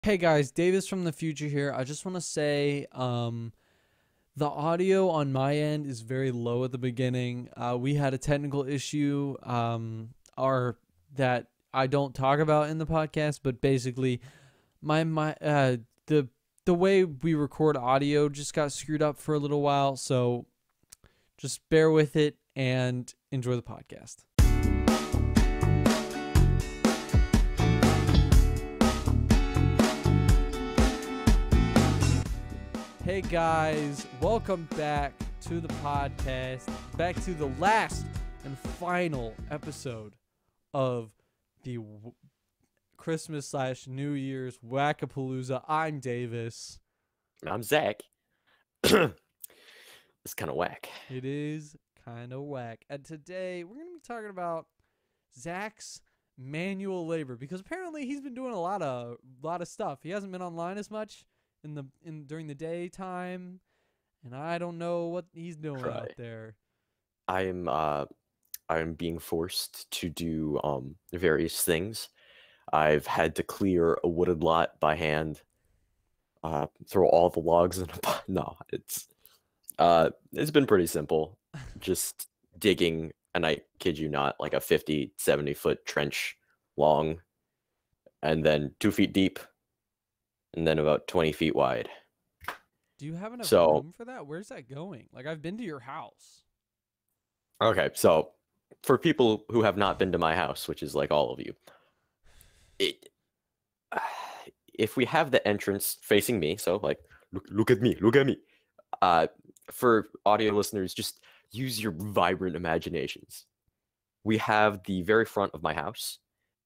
Hey guys, Davis from the future here. I just want to say the audio on my end is very low at the beginning. We had a technical issue our that I don't talk about in the podcast, but basically my the way we record audio just got screwed up for a little while, so just bear with it and enjoy the podcast. Hey guys, welcome back to the podcast, back to the last and final episode of the Christmas / New Year's Wackapalooza. I'm Davis. I'm Zach. It's kind of whack. It is kind of whack. And today we're going to be talking about Zach's manual labor, because apparently he's been doing a lot of stuff. He hasn't been online as much during the daytime, and I don't know what he's doing out there. I'm being forced to do various things. I've had to clear a wooded lot by hand, throw all the logs in a pot. No, it's been pretty simple. Just digging, and I kid you not, like a 50-70 foot trench long, and then 2 feet deep, and then about 20 feet wide. Do you have enough room for that? Where's that going? Like, I've been to your house. Okay, so for people who have not been to my house, which is like all of you, if we have the entrance facing me, so like, look at me. For audio listeners, just use your vibrant imaginations. We have the very front of my house,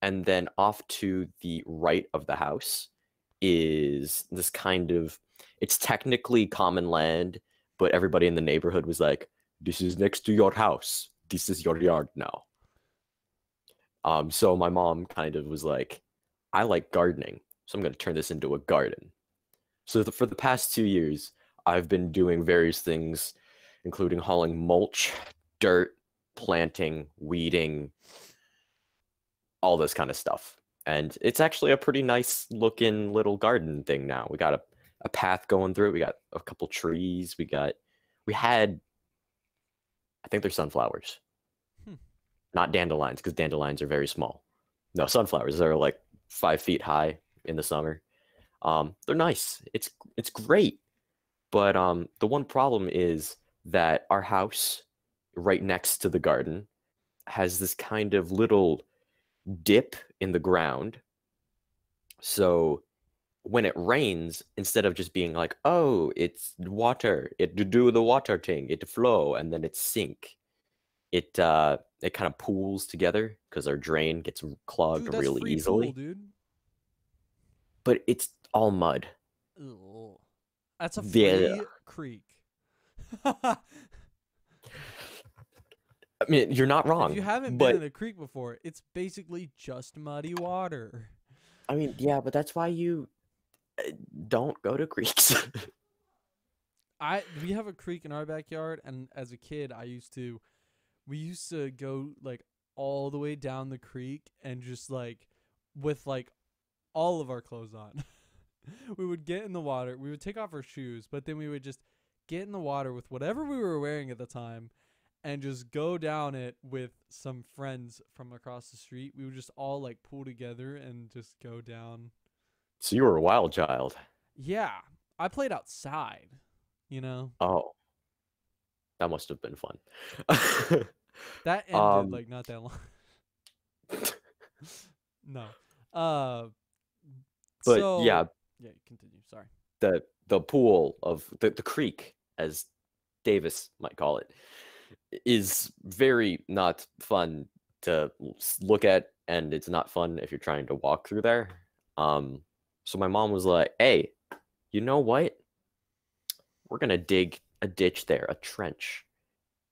and then off to the right of the house is this kind of, it's technically common land, but everybody in the neighborhood was like, this is next to your house. This is your yard now. So my mom kind of was like, I like gardening, so I'm going to turn this into a garden. So for the past 2 years, I've been doing various things, including hauling mulch, dirt, planting, weeding, all this kind of stuff. And it's actually a pretty nice looking little garden thing now. We got a path going through it. We got a couple trees. We had, I think they're sunflowers. Not dandelions, because dandelions are very small. No, sunflowers are like 5 feet high in the summer. They're nice. It's great. But the one problem is that our house right next to the garden has this kind of little dip in the ground. So when it rains, instead of just being like, oh, it's water, it do the water thing, it flow and then it sink, it kind of pools together because our drain gets clogged really easily. Pool, dude. But it's all mud. Ugh. That's a free creek. I mean, you're not wrong. If you haven't been in a creek before, it's basically just muddy water. I mean, yeah, but that's why you don't go to creeks. We have a creek in our backyard, and as a kid, we used to go like all the way down the creek and just like with like all of our clothes on. We would get in the water. We would take off our shoes, but then we would just get in the water with whatever we were wearing at the time and just go down it with some friends from across the street. We would just all like pool together and just go down. So you were a wild child. Yeah. I played outside, you know? Oh. That must have been fun. That ended like not that long. No. But so, yeah. Yeah, continue. Sorry. The pool of the creek, as Davis might call it, is very not fun to look at, and it's not fun if you're trying to walk through there. So my mom was like, hey, you know what? We're gonna dig a ditch there, a trench.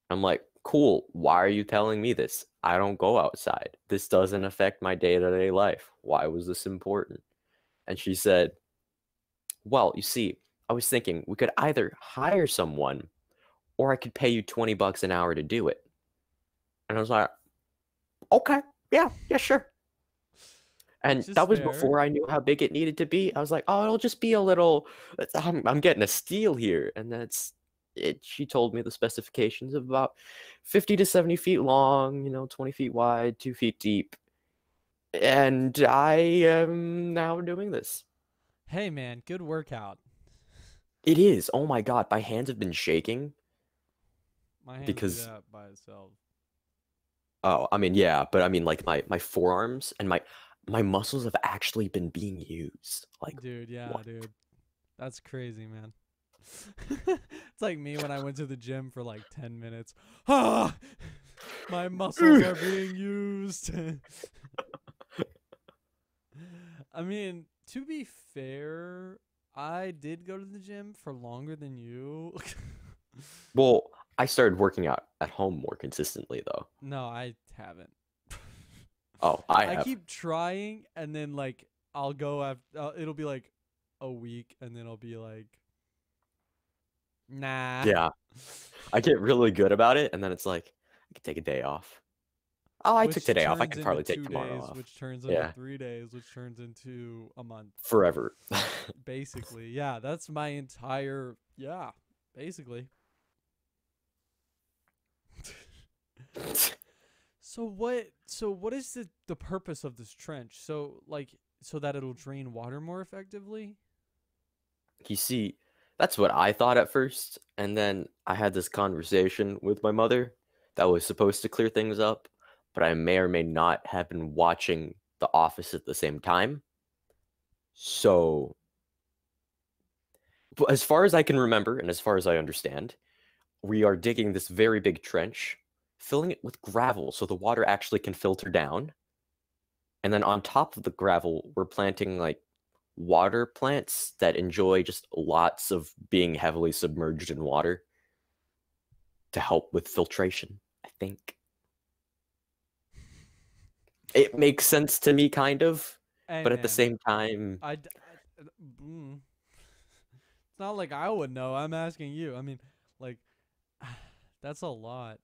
I'm like, cool, why are you telling me this? I don't go outside. This doesn't affect my day-to-day life. Why was this important? And she said, well, you see, I was thinking we could either hire someone or I could pay you $20 an hour to do it. And I was like, okay, yeah, sure. And which is that was fair. before I knew how big it needed to be. I was like, oh, it'll just be a little, I'm getting a steal here. And that's it. She told me the specifications of about 50 to 70 feet long, 20 feet wide, 2 feet deep. And I am now doing this. Hey man, good workout. It is. Oh my God. My hands have been shaking My hands do because, that by itself. oh, I mean, yeah, but I mean, like my forearms and my muscles have actually been being used. Like, Dude, yeah, what? dude. That's crazy, man. It's like me when I went to the gym for like 10 minutes. Ah, my muscles are being used. I mean, to be fair, I did go to the gym for longer than you. Well, I started working out at home more consistently, though. No, I haven't. Oh, I I have. keep trying, and then like I'll go after. It'll be like a week, and then I'll be like, nah. Yeah, I get really good about it, and then it's like I could take a day off. Oh, I took Which today off. I turns could into probably take 2 days, tomorrow off. which turns into Yeah, 3 days, which turns into a month. forever. Basically, yeah, that's my entire. Yeah, basically. So what? So what is the purpose of this trench? So like, so that it'll drain water more effectively. You see, that's what I thought at first, and then I had this conversation with my mother that was supposed to clear things up, but I may or may not have been watching The Office at the same time. So, but as far as I can remember, and as far as I understand, we are digging this very big trench, filling it with gravel so the water actually can filter down. And then on top of the gravel, we're planting like water plants that enjoy just lots of being heavily submerged in water to help with filtration, I think. It makes sense to me, kind of, Hey but at the man, same time, mm, it's not like I would know. I'm asking you. I mean, like, that's a lot.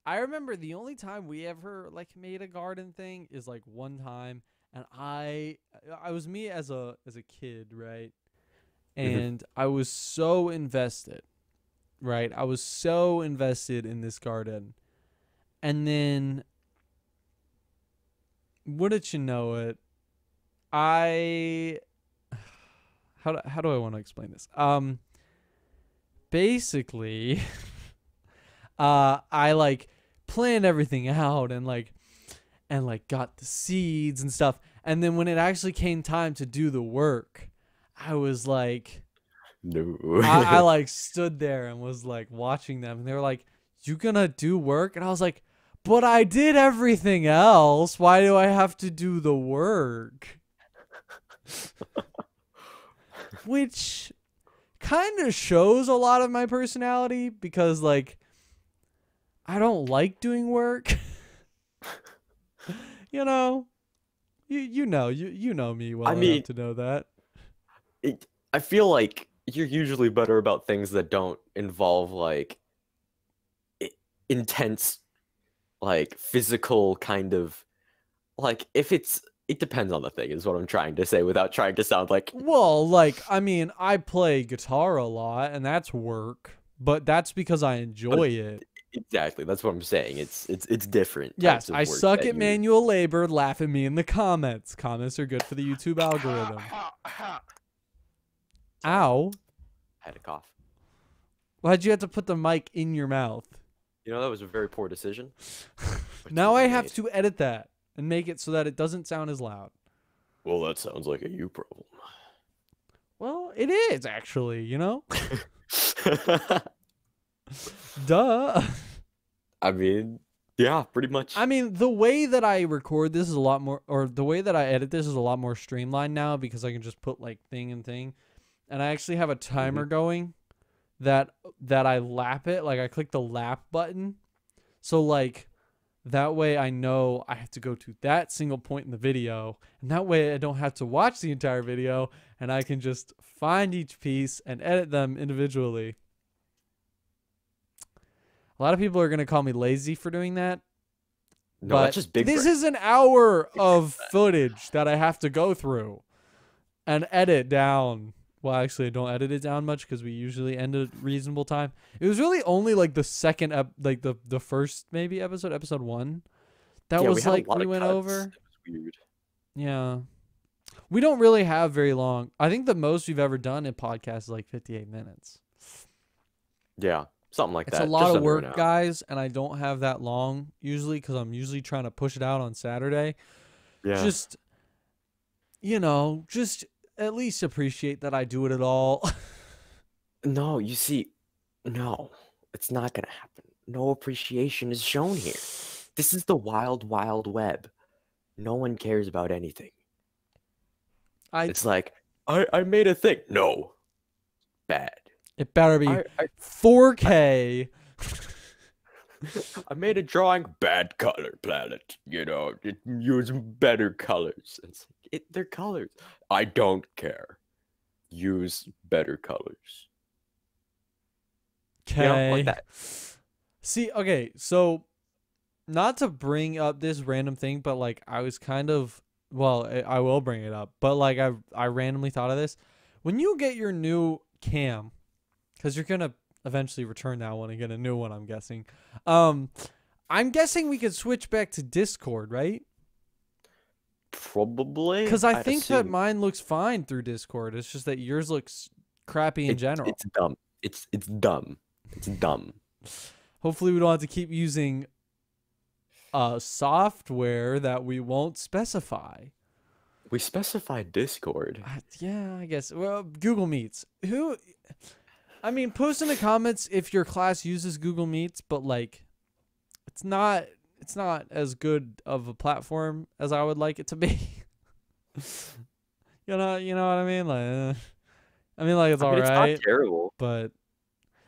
I remember the only time we ever like made a garden thing is like one time, and I was me as a kid, right? mhm, And I was so invested, right? I was so invested in this garden, and then wouldn't you know it, I how do I want to explain this? Basically, I like planned everything out and got the seeds and stuff. And then when it actually came time to do the work, I was like, no. I like stood there and was like watching them, and they were like, "You gonna do work?" And I was like, "But I did everything else. Why do I have to do the work?" Which kind of shows a lot of my personality because like I don't like doing work. you know, you know me I well enough mean, to know that. I feel like you're usually better about things that don't involve like intense, like physical kind of like if it depends on the thing is what I'm trying to say without trying to sound like Well, like I mean, I play guitar a lot and that's work, but that's because I but enjoy it. exactly that's what I'm saying. It's different Yes, types I of work suck that at you're manual labor. Laugh at me in the comments. Comments are good for the YouTube algorithm. sorry, Ow. I had a cough. Why'd you have to put the mic in your mouth? That was a very poor decision, but it's Now what I I have made. to edit that and make it so that it doesn't sound as loud. Well, that sounds like a you problem. Well, it is actually, Duh. I mean, yeah, pretty much. I mean, the way that I record this is a lot more, or the way that I edit this is a lot more streamlined now because I can just put like thing and thing, and I actually have a Mhm. timer going that I lap it. Like I click the lap button, so like that way I know I have to go to that single point in the video, and that way I don't have to watch the entire video, and I can just find each piece and edit them individually. A lot of people are gonna call me lazy for doing that. No, that's But just big this brain. is an hour of footage that I have to go through and edit down. Well, actually, I don't edit it down much because we usually end at a reasonable time. It was really only like the second, like the first maybe episode 1, that Yeah, we was had a like lot we of went cuts. over. It was weird. Yeah, we don't really have very long. I think the most we've ever done in podcast is like 58 minutes. Yeah, something like It's a that. lot Just of under an work, hour. guys, and I don't have that long usually because I'm usually trying to push it out on Saturday. Yeah. Just, just at least appreciate that I do it at all. No, you see, no, it's not gonna happen. No appreciation is shown here. This is the wild, wild web. No one cares about anything. I It's like, I made a thing. No. Bad. It better be I 4K. I made a drawing. Bad color palette. Use better colors. They're colors. I don't care. Use better colors. Okay. Like that. See, okay, so not to bring up this random thing, but like I was kind of, well, I will bring it up, but like I randomly thought of this. When you get your new cam, because you're gonna eventually return that one and get a new one, I'm guessing. I'm guessing we could switch back to Discord, right? Probably. Because I I'd think that assume. mine looks fine through Discord. It's just that yours looks crappy in general. It's dumb. It's dumb. It's dumb. Hopefully, we don't have to keep using software that we won't specify. We specified Discord. Yeah, I guess. Well, Google Meets. I mean, post in the comments if your class uses Google Meets, but like, it's not as good of a platform as I would like it to be. you know what I mean? Like, it's all It's right, not terrible. but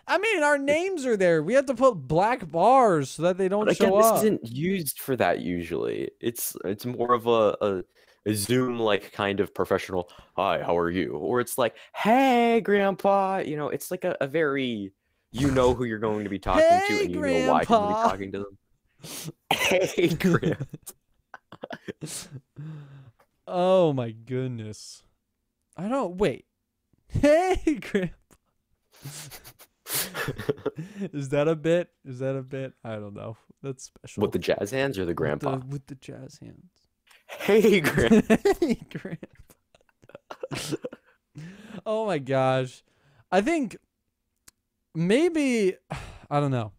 I mean, our names are there. We have to put black bars so that they don't But again, show this up. isn't used for that usually. It's more of a Zoom like kind of professional. Hi, how are you? Or it's like, hey, Grandpa. It's like a very who you're going to be talking to, Hey, and you know why you're going to be Grandpa. talking to them. Hey, Grandpa. Oh my goodness. I don't wait. Hey, Grandpa. Is that a bit? I don't know. That's special. With the jazz hands or the grandpa? With the jazz hands. Hey, Grandpa. Hey, Grandpa. Oh my gosh. I think maybe, I don't know.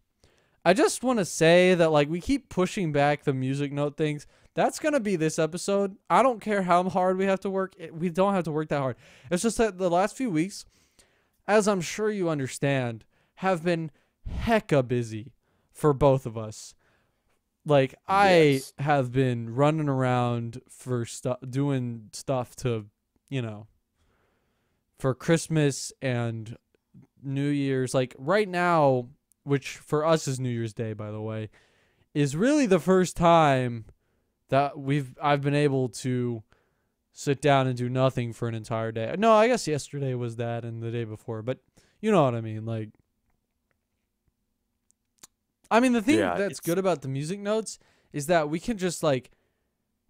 I just want to say that like we keep pushing back the music note things. That's going to be this episode. I don't care how hard we have to work. We don't have to work that hard. It's just that the last few weeks, as I'm sure you understand, have been hecka busy for both of us. Like, Yes. I have been running around for doing stuff to, for Christmas and New Year's. Like, right now, which for us is New Year's Day, by the way, is really the first time that I've been able to sit down and do nothing for an entire day. No, I guess yesterday was that and the day before, but you know what I mean. Like, the thing that's good about the music notes is that we can just like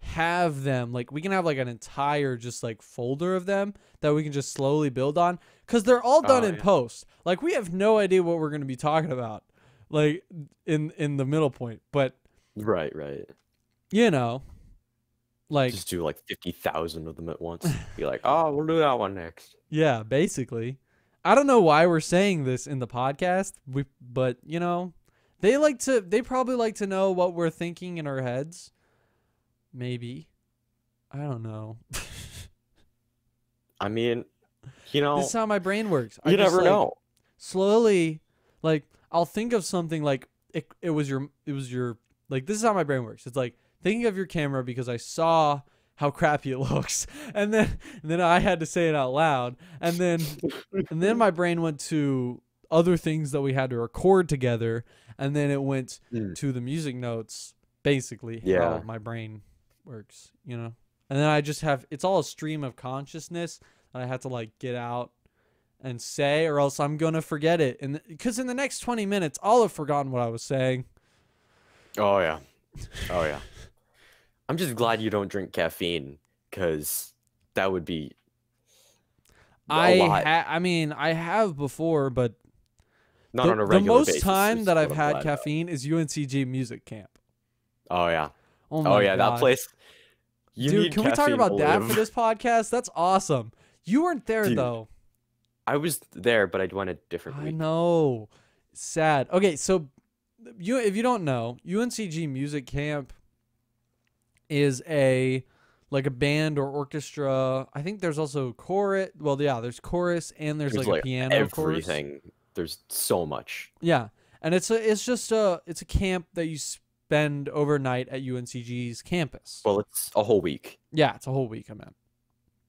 have them, like we can have like an entire just like folder of them that we can just slowly build on, because they're all done in post. Like, we have no idea what we're going to be talking about, like in the middle point, but Right. Like, Just do like 50,000 of them at once. Be like, oh, we'll do that one next. yeah, basically. I don't know why we're saying this in the podcast, but they probably like to know what we're thinking in our heads. Maybe. I don't know. This This is how my brain works. You never know. Slowly, like, I'll think of something like it was your like, this is how my brain works. It's like thinking of your camera because I saw how crappy it looks, and then I had to say it out loud, and then my brain went to other things that we had to record together, and then it went to the music notes, basically. Yeah. How my brain works, and then I just have, it's all a stream of consciousness that I have to like get out and say, or else I'm gonna forget it, and because in the next 20 minutes I'll have forgotten what I was saying. Oh, yeah. Oh yeah. I'm just glad you don't drink caffeine because that would be a lot. I mean, I have before, but Not the on a the regular most basis time is that I've what I'm had glad about. caffeine is UNCG music camp. Oh yeah. Oh Oh my yeah, that gosh. place. You Dude, need can we talk caffeine to about that for live. this podcast? That's awesome. You weren't there Dude, though. I was there, but I went a different I week. know. Sad. Okay, so you if you don't know, UNCG music camp is a like a band or orchestra. I think there's also chorus. Well, yeah, there's chorus and there's There's like a like piano course. everything. There's so much. Yeah, and it's a camp that you spend overnight at UNCG's campus. Well, it's a whole week. Yeah, it's a whole week. I meant,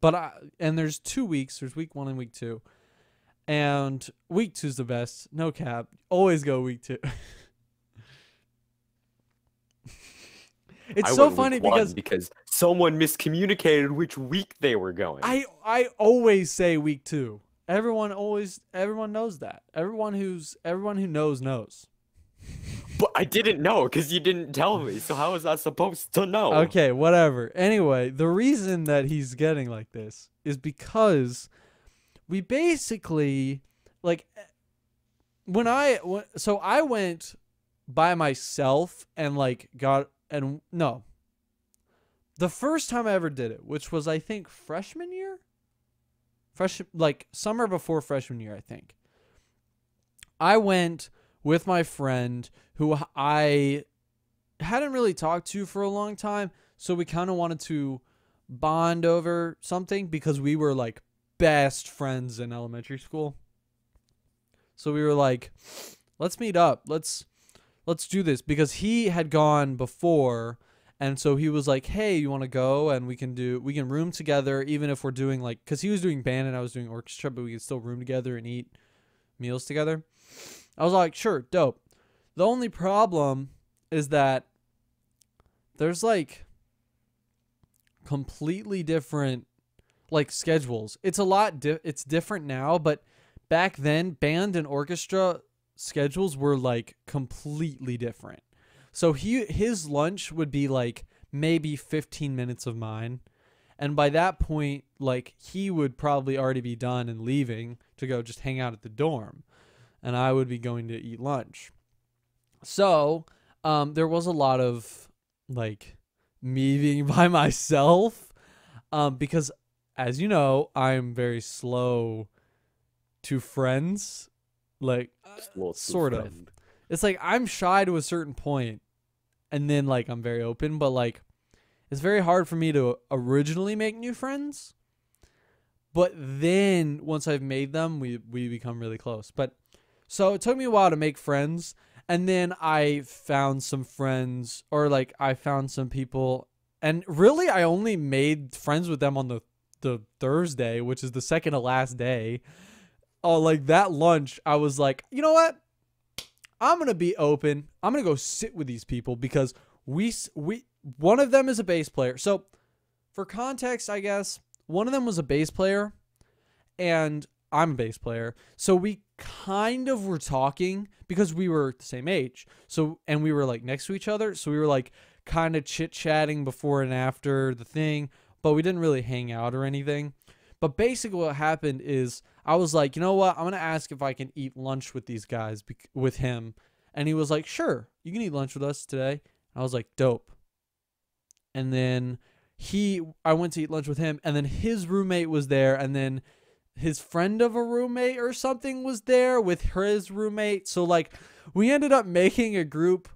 but and there's 2 weeks. There's week 1 and week 2, and week 2's the best. No cap. Always go week 2. It's I so went funny week one because because someone miscommunicated which week they were going. I always say week 2. Everyone knows that. Everyone who knows. But I didn't know because you didn't tell me. So how was I supposed to know? Okay, whatever. Anyway, the reason that he's getting like this is because we basically like so I went by myself and like got and no. The first time I ever did it, which was I think freshman year? Like summer before freshman year, I think. I went with my friend who I hadn't really talked to for a long time, so we kind of wanted to bond over something because we were like best friends in elementary school. So we were like, let's meet up. Let's do this because he had gone before, and so he was like, "Hey, you want to go and we can room together even if we're doing like cuz he was doing band and I was doing orchestra, but we could still room together and eat meals together." I was like, "Sure, dope." The only problem is that there's like completely different like schedules. It's a lot it's different now, but back then band and orchestra schedules were like completely different. So his lunch would be like maybe 15 minutes of mine. And by that point, like he would probably already be done and leaving to go just hang out at the dorm. And I would be going to eat lunch. So there was a lot of like me being by myself because, as you know, I'm very slow to friends. Like, sort of. It's like I'm shy to a certain point, and then like I'm very open, but like it's very hard for me to originally make new friends. But then once I've made them, we become really close. But so it took me a while to make friends, and then I found some friends, or like I found some people, and really I only made friends with them on the Thursday, which is the second to last day. Oh, like that lunch, I was like, you know what? I'm gonna be open. I'm gonna go sit with these people because we one of them is a bass player. So for context, I guess one of them was a bass player, and I'm a bass player. So we kind of were talking because we were the same age. So and we were like next to each other. So we were like kind of chit chatting before and after the thing, but we didn't really hang out or anything. But basically what happened is I was like, you know what? I'm going to ask if I can eat lunch with these guys, with him. And he was like, sure, you can eat lunch with us today. I was like, dope. And then I went to eat lunch with him, and then his roommate was there, and then his friend of a roommate or something was there with his roommate. So like we ended up making a group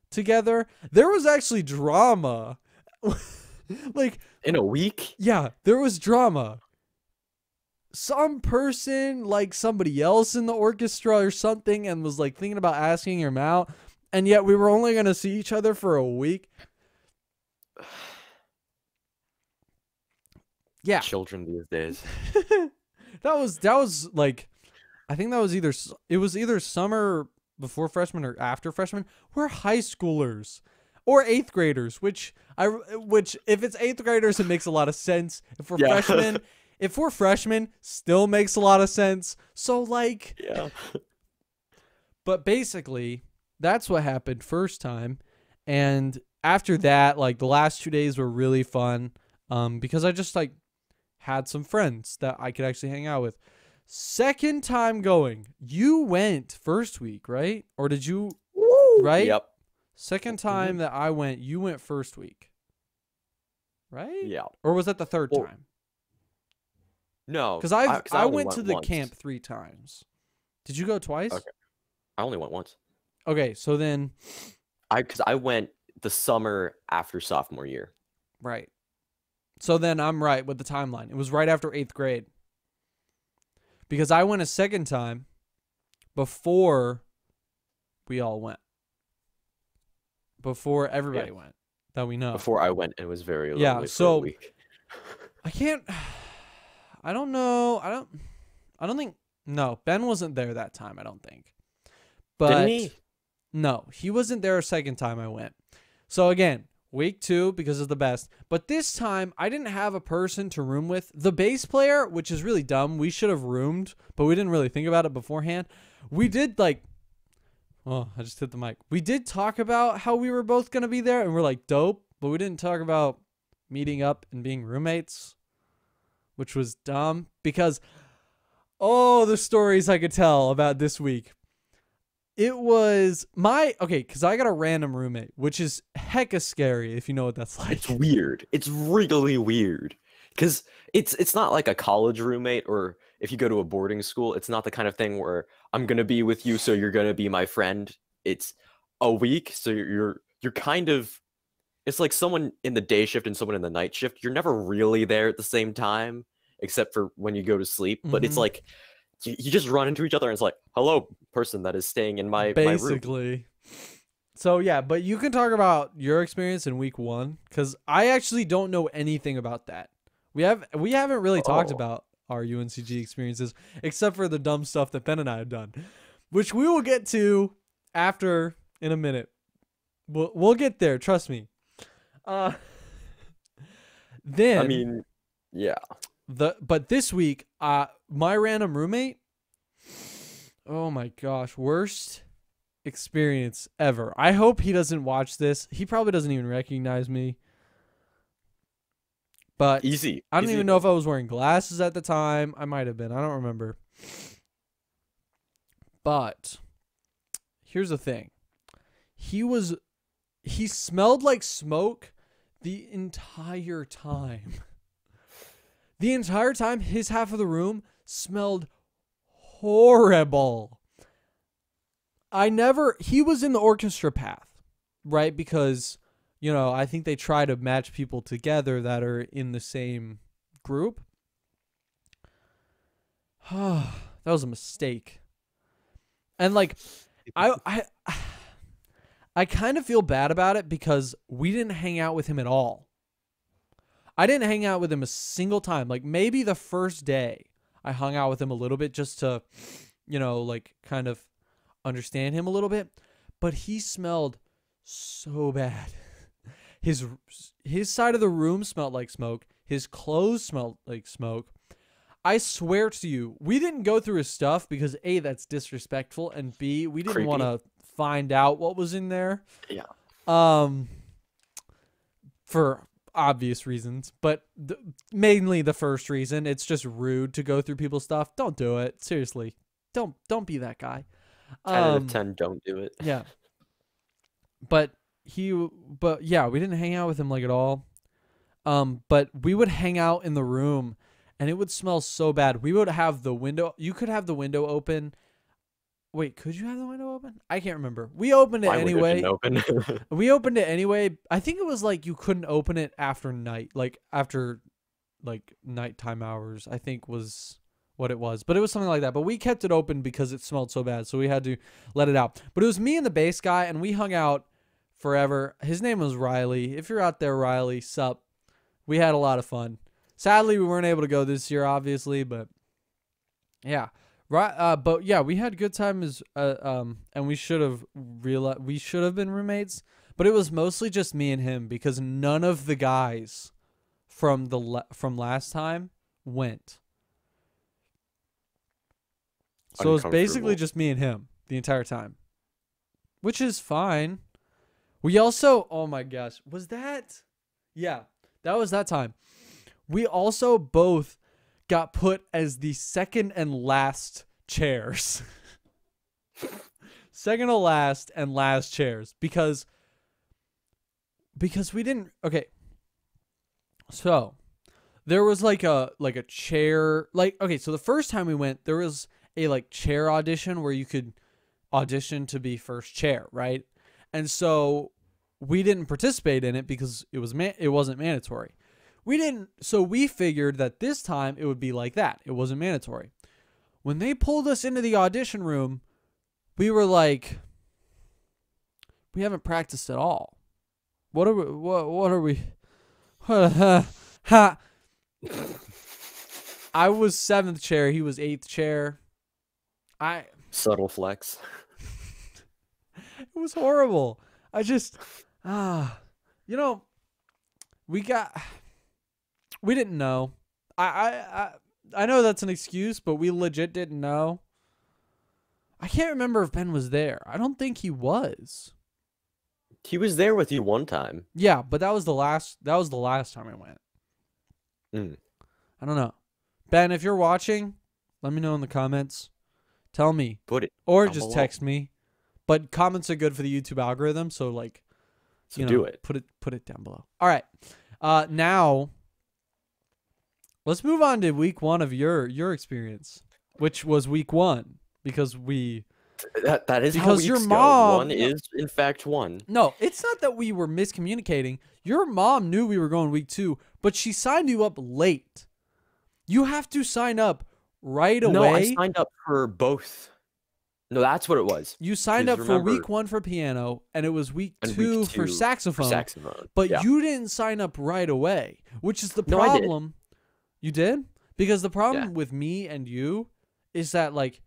together. There was actually drama. Like in a week? Yeah, there was drama. Some person, like somebody else in the orchestra or something, and was like thinking about asking him out, and yet we were only going to see each other for a week. Yeah. Children these days. that was like, I think it was either summer before freshman or after freshman. We're high schoolers or 8th graders, which if it's 8th graders, it makes a lot of sense. If we're freshmen, still makes a lot of sense. So like, yeah. But basically, that's what happened first time. And after that, like the last 2 days were really fun, because I just like had some friends that I could actually hang out with. Second time going, you went first week, right? Or did you? Woo! Right? Yep. Second time that I went, you went first week, right? Yeah. Or was that the third Well, time? No, Because I only went to the once. camp 3 times. Did you go twice? Okay. I only went once. Okay, so then, Because I went the summer after sophomore year. right. So then I'm right with the timeline. It was right after 8th grade. Because I went a second time before we all went. Before everybody went that we know. Before I went, it was very lonely for so a week. I can't. I don't know. I don't think. No, Ben wasn't there that time. I don't think. But Didn't he? no, he wasn't there a second time I went. So again, week 2 because it's the best. But this time I didn't have a person to room with. The bass player, which is really dumb. We should have roomed, but we didn't really think about it beforehand. We did like. Oh, I just hit the mic. We did talk about how we were both going to be there and we're like dope, but we didn't talk about meeting up and being roommates, which was dumb because the stories I could tell about this week. It was because I got a random roommate, which is hecka scary if you know what that's like. It's weird. It's really weird. Because it's not like a college roommate, or if you go to a boarding school, it's not the kind of thing where I'm gonna be with you, so you're gonna be my friend. It's a week, so you're kind of, it's like someone in the day shift and someone in the night shift. You're never really there at the same time, except for when you go to sleep. But it's like you just run into each other and it's like, hello, person that is staying in my room. Basically. So yeah, but you can talk about your experience in week 1 because I actually don't know anything about that. We haven't really talked about our UNCG experiences except for the dumb stuff that Ben and I have done, which we will get to after in a minute. We'll get there, trust me. Then I mean, yeah. But this week, my random roommate. Oh my gosh, worst experience ever. I hope he doesn't watch this. He probably doesn't even recognize me. But Easy. I don't even know if I was wearing glasses at the time. I might have been. I don't remember. But here's the thing. He smelled like smoke the entire time. The entire time, his half of the room smelled horrible. He was in the orchestra path, right? Because, I think they try to match people together that are in the same group. That was a mistake. And like, I kind of feel bad about it because we didn't hang out with him at all. I didn't hang out with him a single time. Like maybe the first day I hung out with him a little bit just to, like kind of understand him a little bit. But he smelled so bad. His side of the room smelled like smoke. His clothes smelled like smoke. I swear to you, we didn't go through his stuff because A, that's disrespectful, and B, we didn't want to find out what was in there. Yeah. For obvious reasons, but mainly the first reason, it's just rude to go through people's stuff. Don't do it. Seriously. Don't be that guy. 10 out of 10 don't do it. Yeah. But yeah, we didn't hang out with him like at all. But we would hang out in the room and it would smell so bad. We would have the window. You could have the window open. Wait, could you have the window open? I can't remember. We opened it anyway. We opened it anyway. I think it was like you couldn't open it after night, after nighttime hours, I think was what it was. But it was something like that. But we kept it open because it smelled so bad, so we had to let it out. But it was me and the bass guy, and we hung out forever. His name was Riley. If you're out there, Riley, sup. We had a lot of fun. Sadly, we weren't able to go this year, obviously, but yeah. Right, but yeah, we had good times, and we should have been roommates, but it was mostly just me and him because none of the guys from last time went. So it was basically just me and him the entire time, which is fine. We also, oh my gosh, was that? Yeah, that was that time. We also both got put as the second and last chairs. Second to last and last chairs because we didn't. Okay, so there was like a chair, like, okay, so the first time we went, there was a like chair audition where you could audition to be first chair, right? And so we didn't participate in it because it wasn't mandatory. So we figured that this time it would be like that. It wasn't mandatory. When they pulled us into the audition room, we were like, we haven't practiced at all. What are we? Ha. I was 7th chair. He was 8th chair. Subtle flex. It was horrible. I just, we didn't know. I know that's an excuse, but we legit didn't know. I can't remember if Ben was there. I don't think he was. He was there with you one time. Yeah, but that was the last time I went. I don't know. Ben, if you're watching, let me know in the comments. Tell me. Put it. Or just text me. But comments are good for the YouTube algorithm, so like, do it. Put it down below. All right. Now let's move on to week 1 of your experience, which was week 1 because that is because how your weeks mom go. One is in fact 1. No, it's not that we were miscommunicating. Your mom knew we were going week 2, but she signed you up late. You have to sign up right away. No, I signed up for both. No, that's what it was. You signed up for week 1 for piano, and it was week 2 for saxophone. But you didn't sign up right away, which is the problem. You did? Because the problem with me and you is that, like,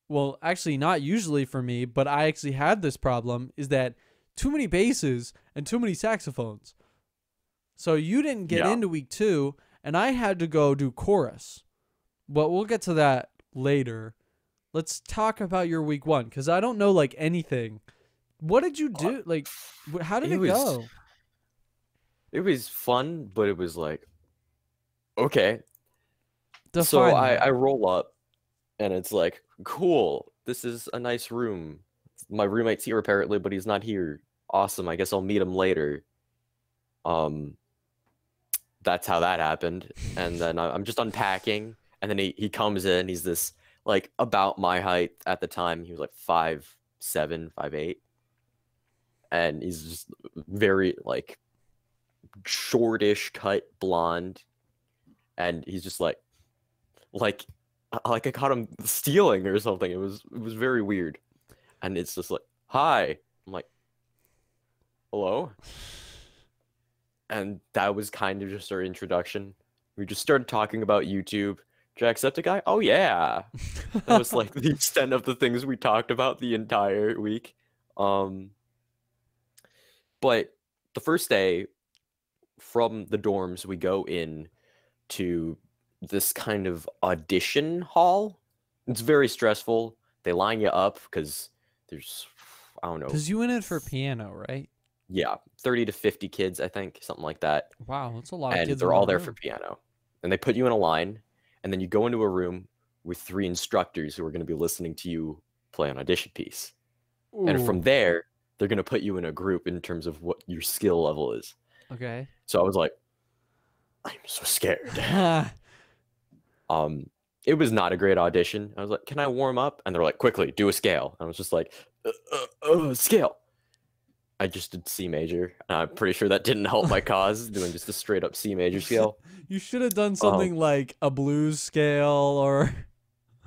well, actually not usually for me, but I actually had this problem, is that too many basses and too many saxophones. So you didn't get into week 2, and I had to go do chorus. But we'll get to that later. Let's talk about your week 1, because I don't know, like, anything. What did you do? Like, how did it go? It was fun, but it was like, okay. Define so that. I roll up, and it's like, cool, this is a nice room. My roommate's here apparently, but he's not here. Awesome, I guess I'll meet him later. That's how that happened. And then I'm just unpacking, and then he comes in. He's this, like, about my height at the time. He was like 5'7", 5'8", and he's just very, like, shortish cut blonde, and he's just like I caught him stealing or something. It was very weird, and it's just like, hi. I'm like, hello, and that was kind of just our introduction. We just started talking about YouTube. Jacksepticeye? Oh yeah. That was like the extent of the things we talked about the entire week. But the first day from the dorms, we go in to this kind of audition hall. It's very stressful. They line you up because there's, I don't know. Because you went in for piano, right? Yeah, 30 to 50 kids, I think, something like that. Wow, that's a lot of kids. And they're all there for piano. And they put you in a line. And then you go into a room with 3 instructors who are going to be listening to you play an audition piece. Ooh. And from there, they're going to put you in a group in terms of what your skill level is. Okay. So I was like, I'm so scared. It was not a great audition. I was like, can I warm up? And they're like, quickly, do a scale. And I was just like, scale. I just did C major. I'm pretty sure that didn't help my cause, doing just a straight up C major scale. You should have done something like a blues scale, or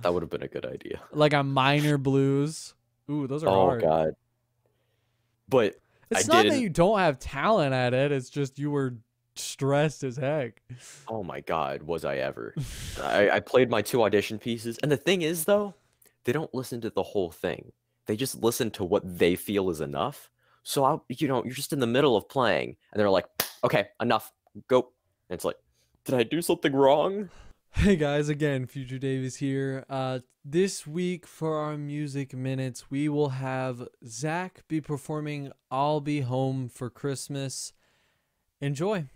that would have been a good idea. Like a minor blues. Ooh, those are hard. Oh god. But it's not that you don't have talent at it, it's just you were stressed as heck. Oh my god, was I ever. I played my 2 audition pieces, and the thing is though, they don't listen to the whole thing. They just listen to what they feel is enough. So you're just in the middle of playing, and they're like, okay, enough, go. And it's like, did I do something wrong? Hey guys, again, Future Dave is here. This week for our music minutes, we will have Zach be performing I'll Be Home for Christmas. Enjoy.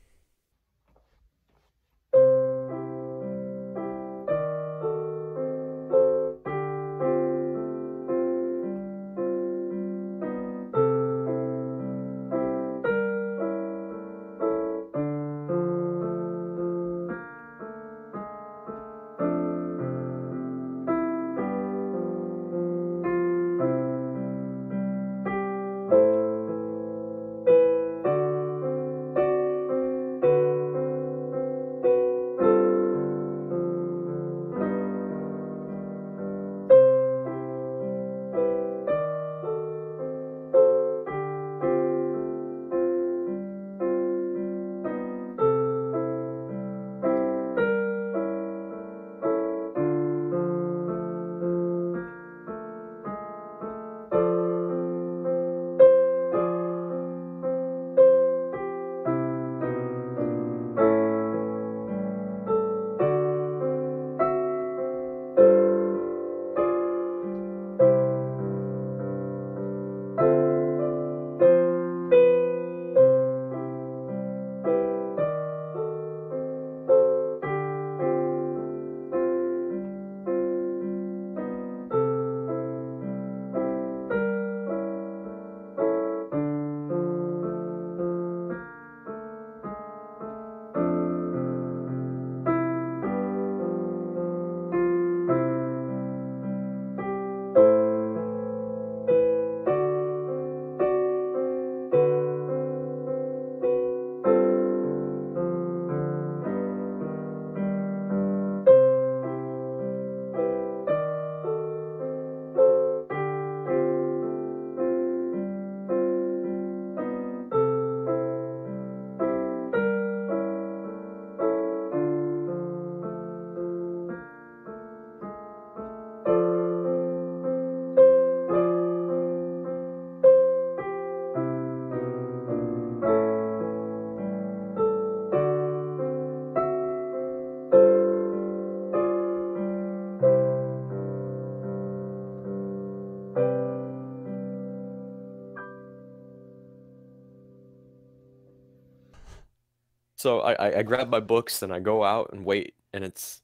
So I grab my books and I go out and wait, and it's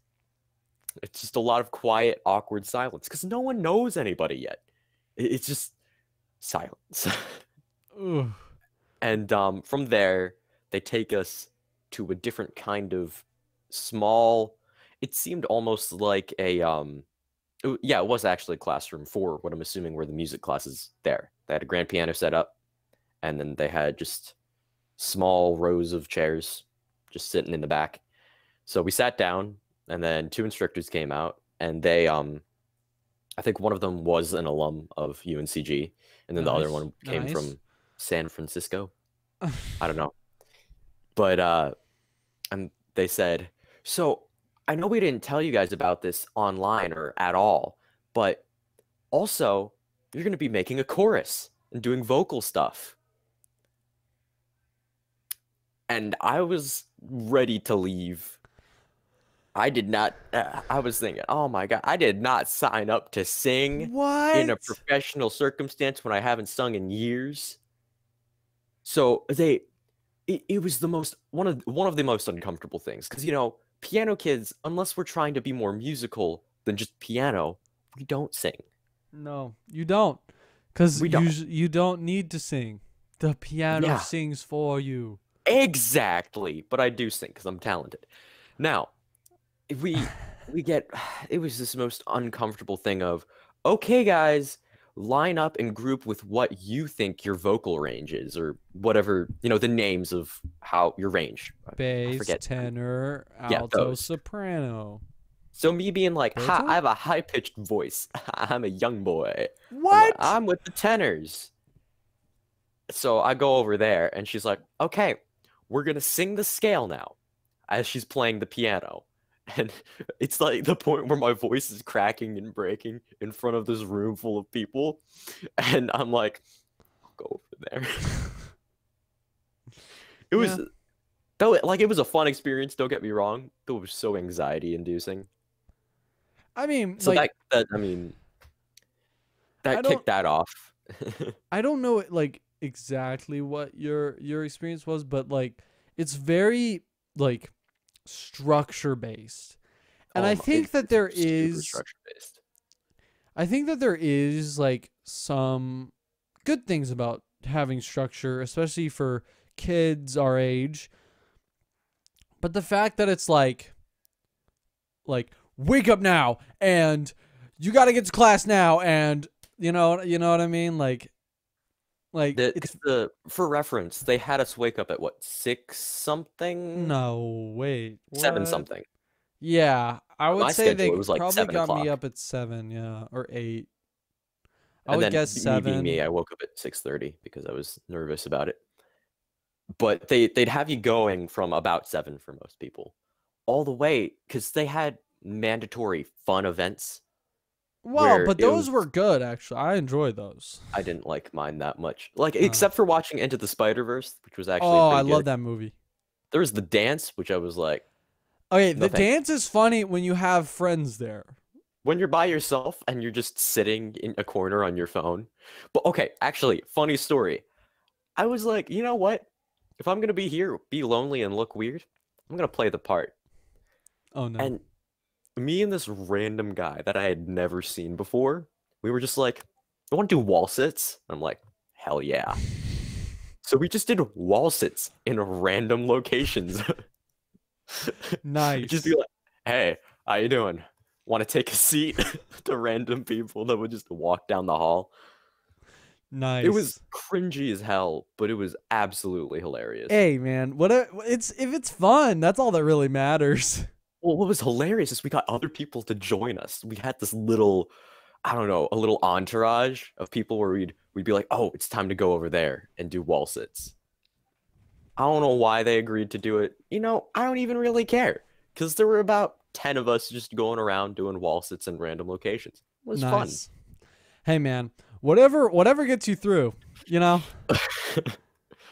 just a lot of quiet, awkward silence because no one knows anybody yet. It's just silence. Ooh. And from there, they take us to a different kind of small. It seemed almost like yeah, it was actually a classroom for what I'm assuming were the music classes there. They had a grand piano set up, and then they had just small rows of chairs just sitting in the back. So we sat down, and then two instructors came out, and they I think one of them was an alum of UNCG, and then the other Nice. one came Nice. from San Francisco. I don't know. But and they said, "So, I know we didn't tell you guys about this online or at all, but also you're going to be making a chorus and doing vocal stuff." And I was ready to leave. I did not. I was thinking, oh my God, I did not sign up to sing in a What? professional circumstance when I haven't sung in years. So it was the most one of the most uncomfortable things because piano kids, unless we're trying to be more musical than just piano, we don't sing. No, you don't. Cuz We don't. you don't need to sing. The piano Yeah, sings for you. exactly. But I do sing because I'm talented. Now, we we get it was this most uncomfortable thing of, okay guys, line up and group with what you think your vocal range is, or whatever, the names of how your range. I Bass, forget. tenor, Yeah, alto, those. soprano. So me being like, ha, I Baritone? have a high-pitched voice. I'm a young boy. I'm like, What? I'm with the tenors. So I go over there and she's like, okay, we're gonna sing the scale now, as she's playing the piano. And it's like the point where my voice is cracking and breaking in front of this room full of people. And I'm like, I'll go over there. It Yeah. was Though, like, it was a fun experience. Don't get me wrong. Though it was so anxiety inducing. I mean, So like, I mean, I that don't kicked that off. I don't know like exactly what your experience was, but like it's very like structure based. And I think that It's there super is structure based. I think that there is like some good things about having structure, especially for kids our age. But the fact that it's like wake up now and you got to get to class now and you know what I mean? Like it's For reference, they had us wake up at what, 6 something, no, wait. 7 What? something. Yeah, I On would my say schedule, it they was like probably got me 7 o'clock. up at 7, yeah, or 8. I And would then guess me being me, 7. I woke up at 6:30 because I was nervous about it. But they'd have you going from about 7 for most people, all the way because they had mandatory fun events Well, where but it those was. were good actually. I enjoyed those. I didn't like mine that much, like Uh, except for watching Into the Spider-Verse, which was actually oh, I pretty love good. that movie. There was the dance, which I was like, Okay, no the thank you. dance is funny when you have friends there. When you're by yourself and you're just sitting in a corner on your phone. But okay, actually, funny story. I was like, you know what? If I'm gonna be here, be lonely and look weird, I'm gonna play the part. Oh no. And me and this random guy that I had never seen before, we were just like, I want to do wall sits. I'm like, hell yeah. So we just did wall sits in random locations. Just be Nice. like, hey, how you doing? Want to take a seat? To random people that would just walk down the hall. It was Nice. cringy as hell, but it was absolutely hilarious. Hey man, it's if it's fun, that's all that really matters. Well, what was hilarious is we got other people to join us. We had this little, I don't know, a little entourage of people where we'd be like, oh, it's time to go over there and do wall sits. I don't know why they agreed to do it. I don't even really care because there were about 10 of us just going around doing wall sits in random locations. It was fun. Nice. Hey man, whatever gets you through, you know?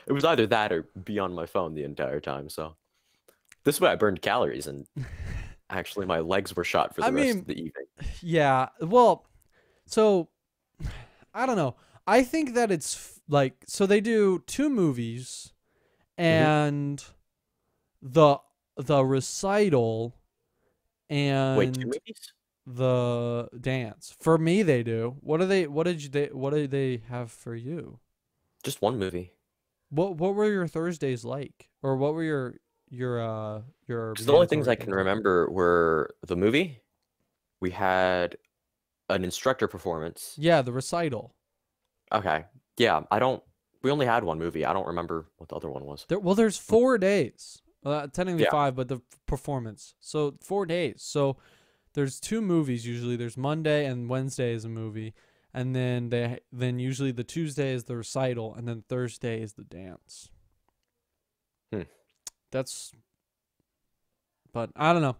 It was either that or be on my phone the entire time. So this way I burned calories and actually my legs were shot for I the rest of mean, the evening. yeah. Well, so I don't know. I think that like so they do 2 movies Hmm. and the the recital Wait, two and movies? the dance. For me they do. What did they have for you? Just one movie. What were your Thursdays like? Or what were your Because the only things mandatory I can things like? remember were the movie. We had an instructor performance. Yeah, the recital. Okay. Yeah, I don't. We only had one movie. I don't remember what the other one was. There's 4 days. Technically Yeah. 5, but the performance. So 4 days. So there's 2 movies usually. There's Monday and Wednesday is a movie, and then usually the Tuesday is the recital, and then Thursday is the dance. Hmm. That's but I don't know.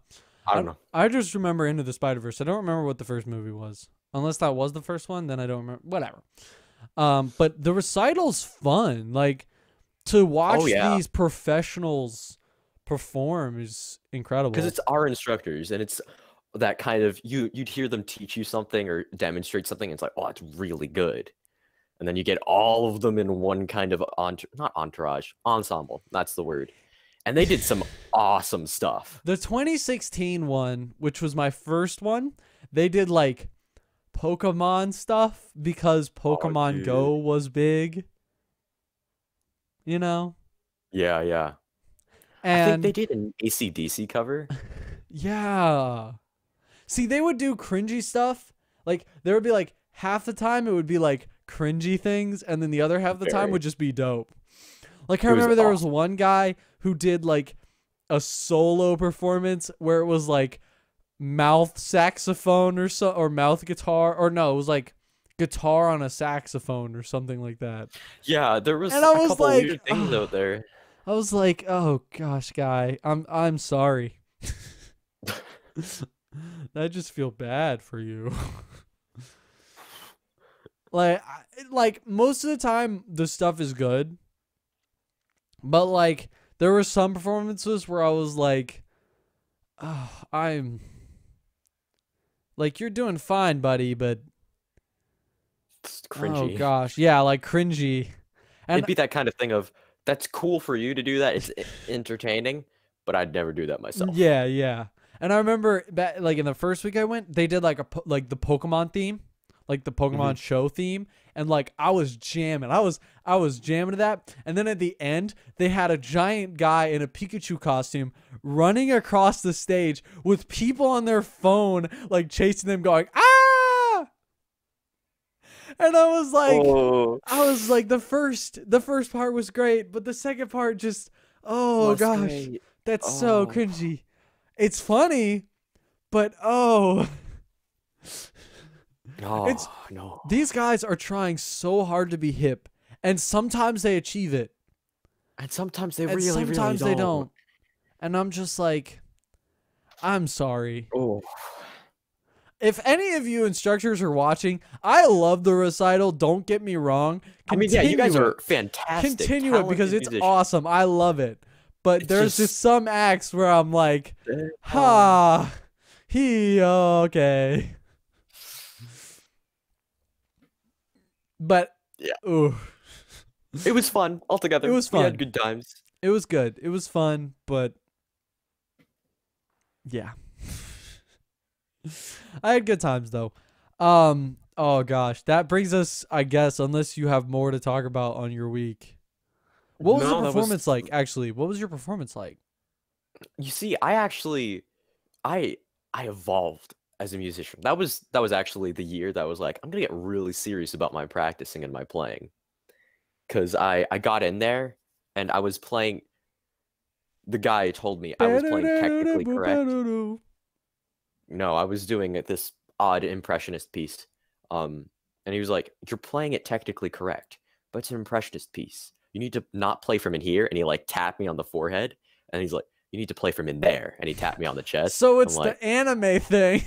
I don't know. I just remember Into the Spider-Verse. I don't remember what the first movie was. Unless that was the first one, then I don't remember. Whatever. But the recital's fun. Like to watch Oh yeah, these professionals perform is because incredible. it's our instructors, and it's that kind of you'd hear them teach you something or demonstrate something. And it's like, oh, it's really good, and then you get all of them in one kind of not entourage, ensemble. That's the word. And they did some awesome stuff. The 2016 one, which was my first one, they did like Pokemon stuff because Oh, Pokemon dude. Go was big, you know? Yeah, yeah. I think they And did an AC/DC cover. yeah. See, they would do cringy stuff. Like there would be like half the time it would be like cringy things and then the other half of the time Very. would just be dope. Like I It was remember there was awesome. one guy who did like a solo performance where it was like mouth saxophone or mouth guitar or no, it was like guitar on a saxophone or something like that. Yeah, there was And I a was couple like, weird things out there. I was like, oh gosh, guy, I'm sorry. I just feel bad for you. like most of the time the stuff is good, but like There were some performances where I was like, oh, I'm like, you're doing fine, buddy, but It's oh cringy. gosh, yeah, like cringy. It'd And be that kind of thing of that's cool for you to do that. It's entertaining, but I'd never do that myself. yeah, yeah. And I remember back, like in the first week I went, they did like like the Pokemon theme, like the Hmm. Pokemon show theme, and like I was jamming. I was jamming to that. And then at the end, they had a giant guy in a Pikachu costume running across the stage with people on their phone like chasing them going, "Ah!" And Oh, I was like the first part was great, but the second part just oh was gosh, great. that's so Oh, cringy. It's funny, but oh, it's oh no. these guys are trying so hard to be hip, and sometimes they achieve it, And sometimes they and really, really sometimes they don't. don't. And I'm just like, I'm sorry. Oh, If any of you instructors are watching, I love the recital. Don't get me wrong. I mean, yeah, you guys Continue it. are fantastic, Continue it because talented it's musicians. awesome. I love it. But It's there's just just, some acts where I'm like, oh, ha, he okay. But yeah, ooh, it was fun altogether. it was We had fun. good times. It was good. It was fun, but yeah. I had good times though. Oh gosh, that brings us, I guess, unless you have more to talk about on your week. What was the No, that was. performance like? Actually, what was your performance like? You see, I evolved as a musician. That was actually the year that I was like, I'm gonna get really serious about my practicing and my playing. Cause I got in there and I was playing. The guy told me I was playing technically correct. No, I was doing this odd impressionist piece. And he was like, "You're playing it technically correct, but it's an impressionist piece. You need to not play from in here." And he like tapped me on the forehead, and he's like, "You need to play from in there." And he tapped me on the chest. So I'm it's like, the anime thing.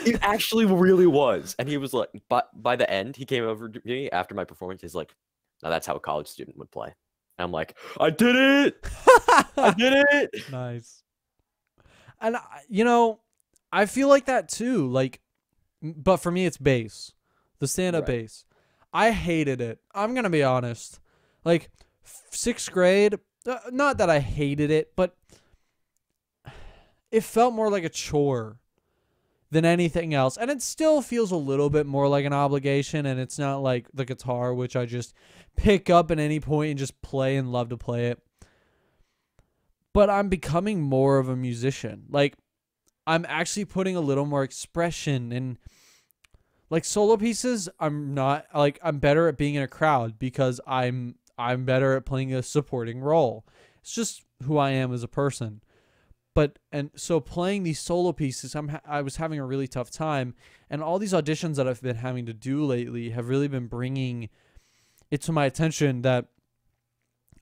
it actually really was. And he was like, but by the end, he came over to me after my performance. He's like, "Now that's how a college student would play." And I'm like, "I did it! I did it!" Nice. And I feel like that too. Like, but for me, it's bass, the stand-up Right. bass. I hated it. I'm gonna be honest. Like, sixth grade. Not that I hated it, but it felt more like a chore than anything else. And it still feels a little bit more like an obligation. And it's not like the guitar, which I just pick up at any point and just play and love to play it. But I'm becoming more of a musician. Like, I'm actually putting a little more expression in like solo pieces. I'm not like I'm better at being in a crowd because I'm better at playing a supporting role. It's just who I am as a person. But and so playing these solo pieces, I was having a really tough time, and all these auditions that I've been having to do lately have really been bringing it to my attention that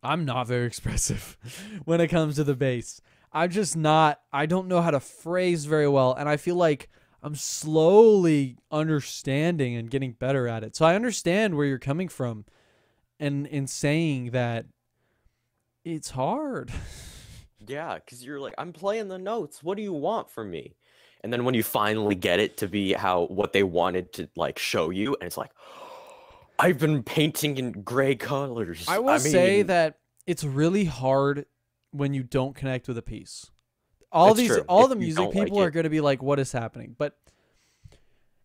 I'm not very expressive when it comes to the bass. I'm just not, I don't know how to phrase very well. And I feel like I'm slowly understanding and getting better at it. So I understand where you're coming from and in saying that it's hard. Yeah, because you're like, I'm playing the notes. What do you want from me? And then when you finally get it to be how what they wanted to like show you, and it's like, I've been painting in gray colors. I I will say mean, that it's really hard when you don't connect with a piece. it's true. All If the you music don't like people are it, going to be like, what is happening? But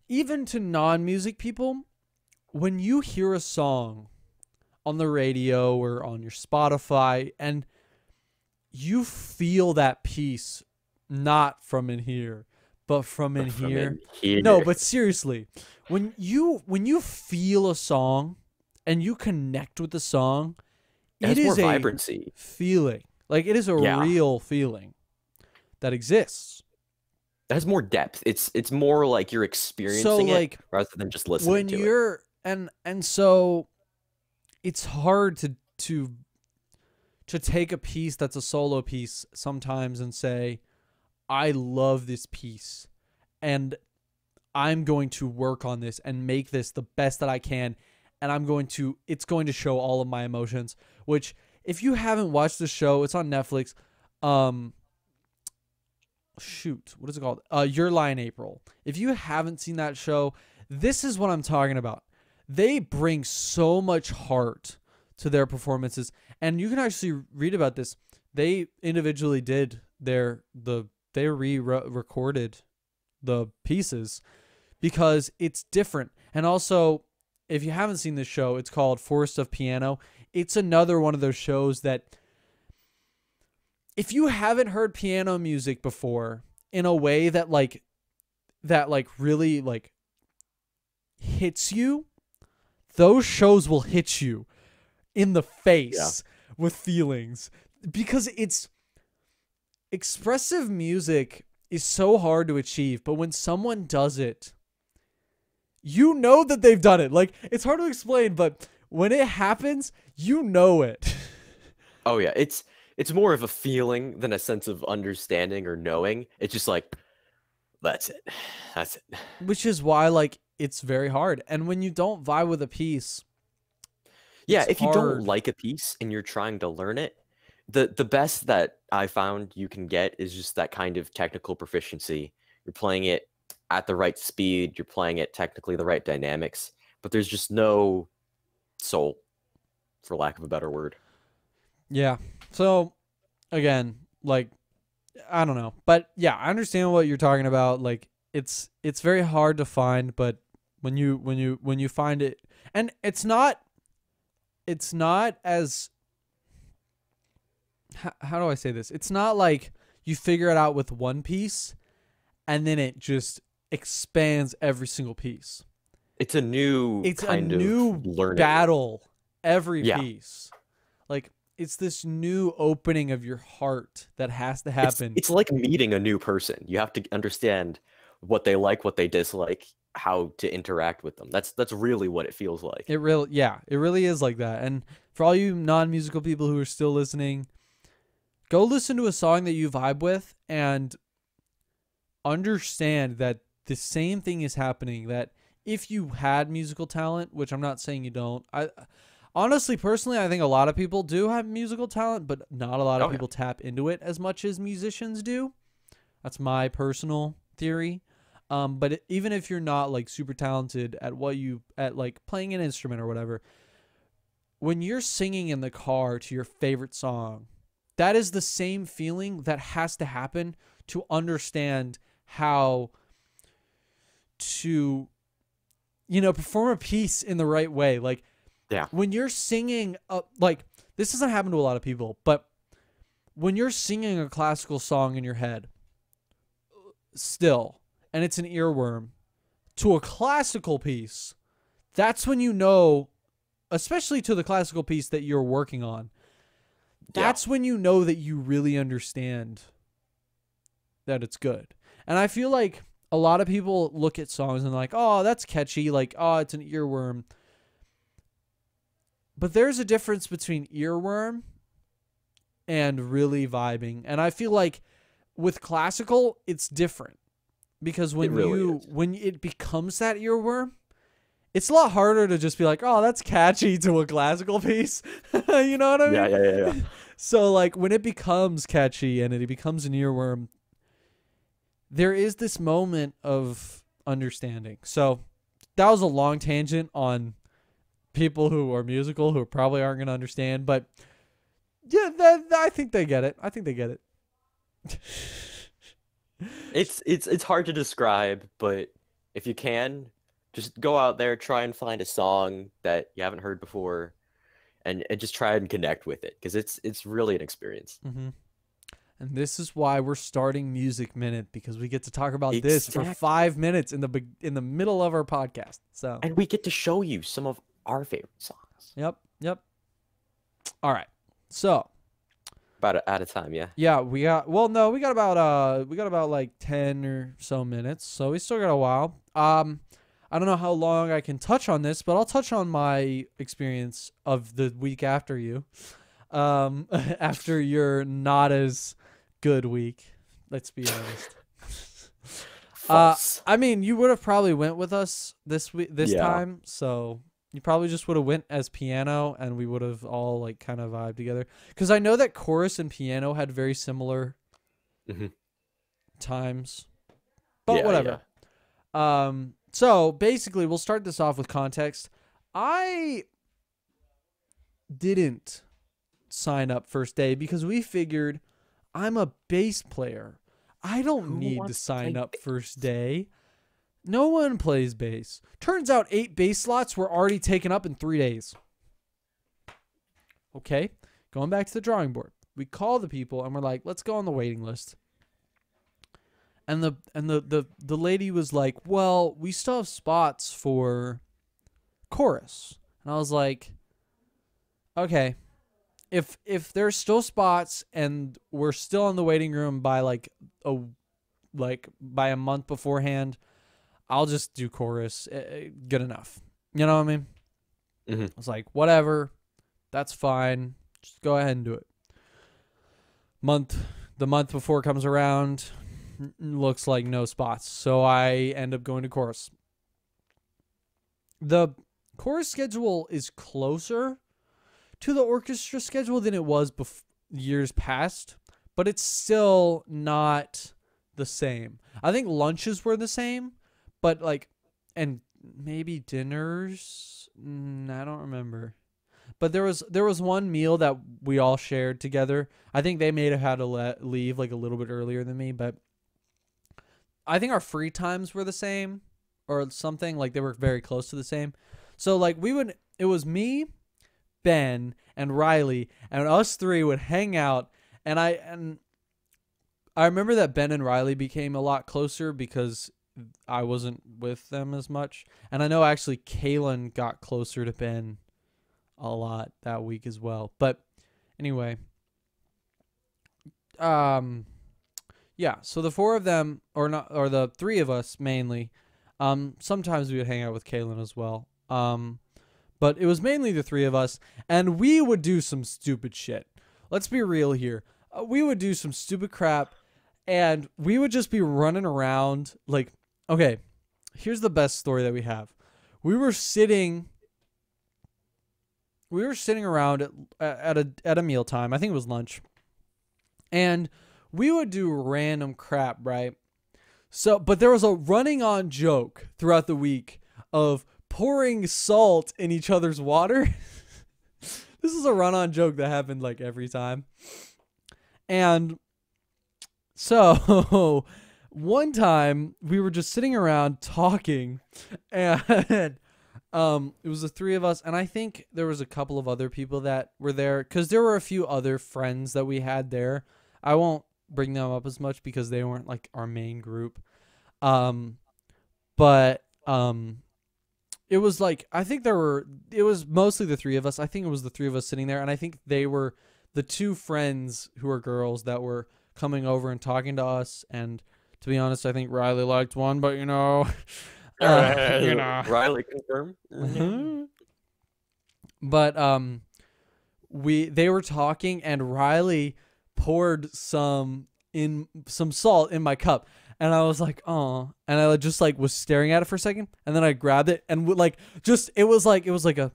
even to non-music people, when you hear a song on the radio or on your Spotify and you feel that piece not from in here, but from in but from here. in here, No, but seriously, when you feel a song and you connect with the song, it it has more is a vibrancy. feeling. Like it is a Yeah, real feeling that exists. it has more depth. It's more like you're So experiencing it like rather than just listening when to it. you're and so it's hard to take a piece that's a solo piece sometimes and say, I love this piece and I'm going to work on this and make this the best that I can. And it's going to show all of my emotions, which if you haven't watched the show, it's on Netflix. Um, shoot, what is it called? Your Lie in April. If you haven't seen that show, this is what I'm talking about. They bring so much heart to their performances, and you can actually read about this. They individually did they re-recorded the pieces because it's different. And also, if you haven't seen this show, it's called Forest of Piano. It's another one of those shows that if you haven't heard piano music before in a way that really like hits you, those shows will hit you in the face with feelings, because it's expressive music is so hard to achieve, but when someone does it, you know that they've done it. Like, it's hard to explain, but when it happens, you know it. Oh yeah, it's more of a feeling than a sense of understanding or knowing. It's just like, that's it. That's it. Which is why, like, it's very hard. And when you don't vibe with a piece, yeah, if you don't hard. like a piece and you're trying to learn it, the best that I found you can get is just that kind of technical proficiency. You're playing it at the right speed, you're playing it technically the right dynamics, but there's just no soul, for lack of a better word. Yeah. So, again, like, I don't know. But yeah, I understand what you're talking about. Like, it's very hard to find, but when you find it, and it's not as, how do I say this? It's not like you figure it out with one piece and then it just expands every single piece. It's a new learning battle every piece. Like, it's this new opening of your heart that has to happen. It's like meeting a new person. You have to understand what they like, what they dislike, how to interact with them. That's really what it feels like. It really is like that. And for all you non-musical people who are still listening, go listen to a song that you vibe with and understand that the same thing is happening. That if you had musical talent, which I'm not saying you don't, honestly, personally, I think a lot of people do have musical talent, but not a lot of people tap into it as much as musicians do. That's my personal theory. But even if you're not like super talented at like playing an instrument or whatever, when you're singing in the car to your favorite song, that is the same feeling that has to happen to understand how to, perform a piece in the right way. Like, when you're singing, like, this doesn't happen to a lot of people, but when you're singing a classical song in your head still, and it's an earworm to a classical piece, that's when you know, especially to the classical piece that you're working on, that's when you know that you really understand that it's good. And I feel like a lot of people look at songs and like, oh, that's catchy. Like, oh, it's an earworm. But there's a difference between earworm and really vibing. And I feel like with classical, it's different. Because when it becomes that earworm, it's a lot harder to just be like, oh, that's catchy to a classical piece. You know what I mean? Yeah. So, like, when it becomes catchy and it becomes an earworm, there is this moment of understanding. So that was a long tangent on people who are musical who probably aren't going to understand. But, yeah, I think they get it. It's hard to describe, but if you can, just go out there, try and find a song that you haven't heard before, and just try and connect with it, because it's really an experience. Mm-hmm. And this is why we're starting Music Minute, because we get to talk about this for 5 minutes in the middle of our podcast. So, and we get to show you some of our favorite songs. Yep. All right. So, about out of time, yeah. Yeah, we got about like 10 or so minutes, so we still got a while. I don't know how long I can touch on this, but I'll touch on my experience of the week after you. After your not as good week, let's be honest. I mean, you would have probably went with us this time, so You probably just would have went as piano, and we would have all like kind of vibed together. Because I know that chorus and piano had very similar Hmm. times, but Yeah, yeah. whatever. So basically, we'll start this off with context. I didn't sign up first day because we figured I'm a bass player. I don't Who need to wants to sign play up first day. No one plays bass. Turns out 8 bass slots were already taken up in 3 days. Okay, going back to the drawing board. We call the people and we're like, let's go on the waiting list. And the lady was like, well, we still have spots for chorus. And I was like, okay, if there's still spots and we're still in the waiting room by by a month beforehand, I'll just do chorus. Good enough. You know what I mean? Hmm. I was like, whatever, that's fine. Just go ahead and do it. The month before comes around, looks like no spots. So I end up going to chorus. The chorus schedule is closer to the orchestra schedule than it was years past, but it's still not the same. I think lunches were the same, but like, and maybe dinners. I don't remember. But there was one meal that we all shared together. I think they may have had to leave like a little bit earlier than me, but I think our free times were the same or something. Like they were very close to the same. So like it was me, Ben, and Riley, and us three would hang out. And I remember that Ben and Riley became a lot closer because I wasn't with them as much. And I know actually Kaylin got closer to Ben a lot that week as well. But anyway, yeah, so the four of them, or the three of us mainly, sometimes we would hang out with Kaylin as well. But it was mainly the three of us, and we would do some stupid shit. Let's be real here. We would do some stupid crap, and we would just be running around. Like, okay, here's the best story that we have. We were sitting around at a mealtime. I think it was lunch, and we would do random crap, right? So, but there was a running on joke throughout the week of pouring salt in each other's water. This is a run-on joke that happened like every time. And so one time we were just sitting around talking, and it was the three of us, and I think there was a couple of other people that were there because there were a few other friends that we had there. I won't bring them up as much because they weren't like our main group. But it was like, I think it was mostly the three of us. I think it was the three of us sitting there, and I think they were the two friends who were girls that were coming over and talking to us. And to be honest, I think Riley liked one, but you know, Riley confirm. But they were talking, and Riley poured some salt in my cup, and I was like, oh, and I just like was staring at it for a second, and then I grabbed it and it was like a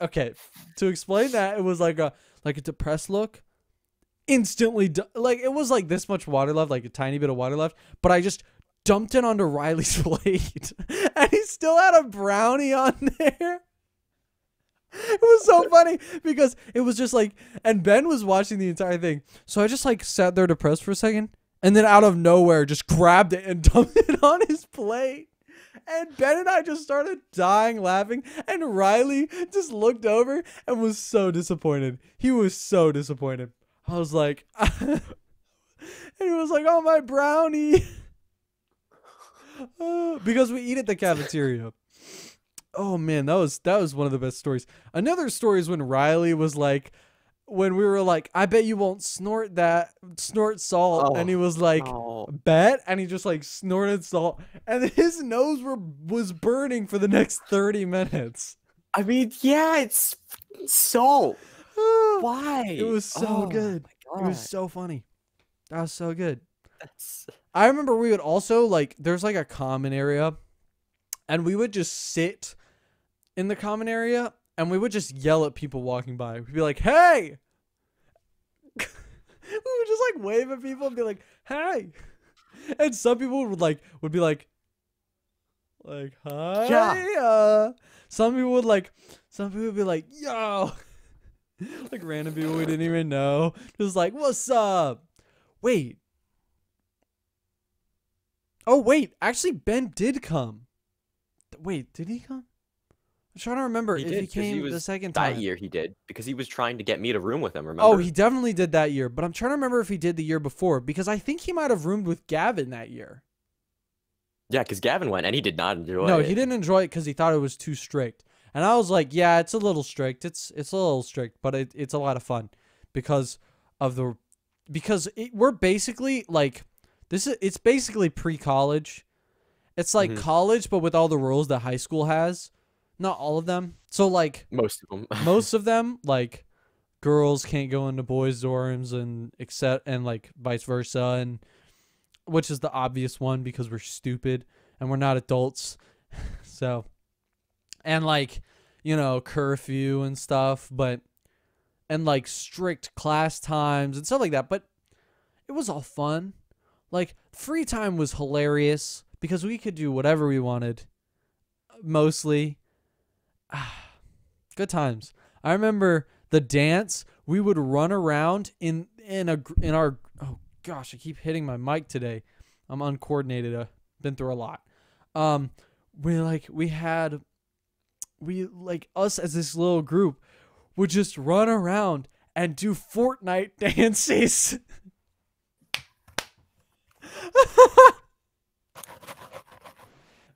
okay, to explain that, it was like a depressed look. Instantly, like it was like this much water left, like a tiny bit of water left, but I just dumped it onto Riley's plate, and he still had a brownie on there. It was so funny because it was just like, and Ben was watching the entire thing. So I just like sat there depressed for a second, and then out of nowhere just grabbed it and dumped it on his plate. And Ben and I just started dying laughing, and Riley just looked over and was so disappointed. He was so disappointed. I was like, and he was like, oh, my brownie. Because we eat at the cafeteria. Oh man, that was one of the best stories. Another story is when Riley was like, when we were like, I bet you won't snort salt. Oh, and he was like, no. bet. And he just like snorted salt. And his nose was burning for the next 30 minutes. I mean, yeah, it's salt. Why? It was so good. My It was God. so funny. That was so good. That's... I remember we would also like, there's like a common area, and we would just sit in the common area, and we would just yell at people walking by. We'd be like, "Hey!" We would just like wave at people and be like, "Hey!" And some people would be like, "Hi." Yeah. Some people would be like, "Yo." Like random people we didn't even know. Just like, "What's up?" Wait. Oh, wait. Actually, Ben did come. Wait, did he come? I'm trying to remember if he came the second time. That year he did, because he was trying to get me to room with him, remember? Oh, he definitely did that year. But I'm trying to remember if he did the year before, because I think he might have roomed with Gavin that year. Yeah, because Gavin went, and he did not enjoy it. No, he didn't enjoy it because he thought it was too strict. And I was like, yeah, it's a little strict. It's a little strict, but it's a lot of fun because we're basically like it's basically pre-college. It's like college, but with all the rules that high school has. Not all of them. So like most of them. Most of them, like girls can't go into boys' dorms and like vice versa, and which is the obvious one because we're stupid and we're not adults. So, and like, you know, curfew and stuff, and like strict class times and stuff like that. But it was all fun. Like free time was hilarious because we could do whatever we wanted. Mostly. Good times. I remember the dance. We would run around in our. Oh gosh, I keep hitting my mic today. I'm uncoordinated. Been through a lot. Us as this little group would just run around and do Fortnite dances.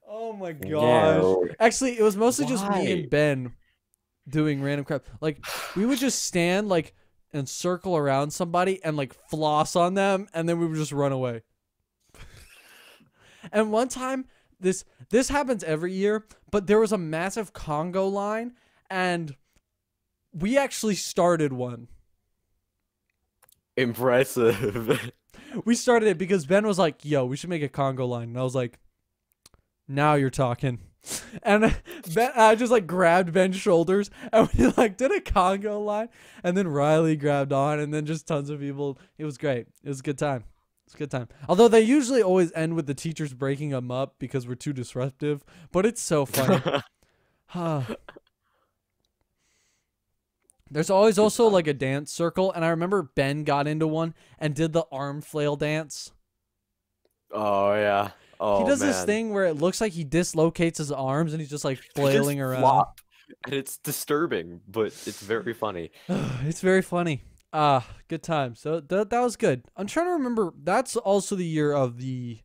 Oh my gosh. No. Actually, it was mostly just me and Ben doing random crap. Like, we would just stand, like, and circle around somebody and, like, floss on them, and then we would just run away. And one time, this happens every year, but there was a massive Congo line, and we actually started one. Impressive. We started it because Ben was like, yo, we should make a Congo line. And I was like, now you're talking. And I just like grabbed Ben's shoulders and we like did a Congo line. And then Riley grabbed on and then just tons of people. It was great. It was a good time. It's a good time. Although they usually always end with the teachers breaking them up because we're too disruptive. But it's so funny. There's always also like a dance circle. And I remember Ben got into one and did the arm flail dance. Oh, yeah. Oh, he does this thing where it looks like he dislocates his arms and he's just like flailing around. Flop. And it's disturbing, but it's very funny. It's very funny. Good time. So that was good. I'm trying to remember. That's also the year of the